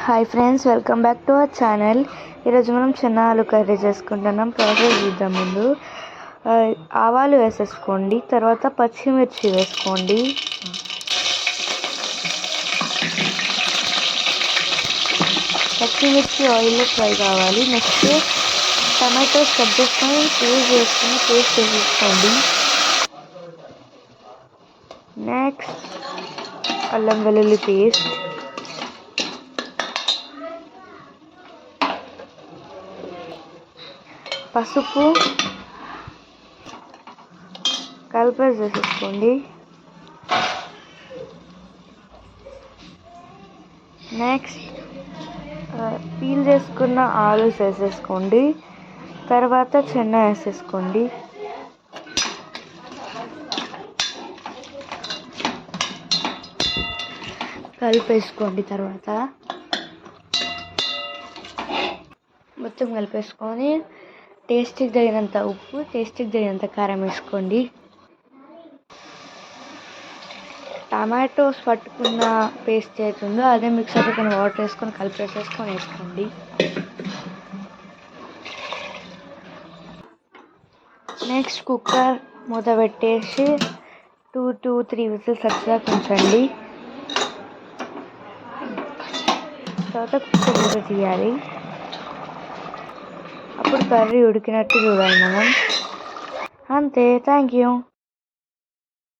Hi friends, welcome back to our channel. ఈరోజు మనం చెన్నా ఆలు కర్రీ చేసుకుంటున్నాం. ప్రాసెస్ చూద్దాం. ముందు ఆవాలు వేసేసుకోండి, తర్వాత పచ్చిమిర్చి వేసుకోండి. పచ్చిమిర్చి ఆయిల్లో ఫ్రై కావాలి. నెక్స్ట్ టమాటోస్ కట్ చేసుకొని పేస్ట్ వేసేసుకోండి. నెక్స్ట్ అల్లం వెల్లుల్లి పేస్ట్, పసుపు కలిపేసి వేసేసుకోండి. నెక్స్ట్ పీల్ చేసుకున్న ఆలూస్ వేసేసుకోండి. తర్వాత చెన్నా వేసేసుకోండి. కలిపేసుకోండి. తర్వాత మొత్తం కలిపేసుకొని టేస్ట్కి తగినంత ఉప్పు, టేస్ట్కి తగినంత కారం వేసుకోండి. టమాటోస్ పట్టుకున్న పేస్ట్ అవుతుందో అదే మిక్సర్లో కొన్ని వాటర్ వేసుకొని కలిపేసేసుకొని వేసుకోండి. నెక్స్ట్ కుక్కర్ మూత పెట్టేసి 2 to 3 విజిల్స్ వచ్చేదాకా ఉంచండి. తర్వాత కుక్కర్ మూత తీయాలి. అప్పుడు కర్రీ ఉడికినట్టు చూడాలి మనం. అంతే. Thank you.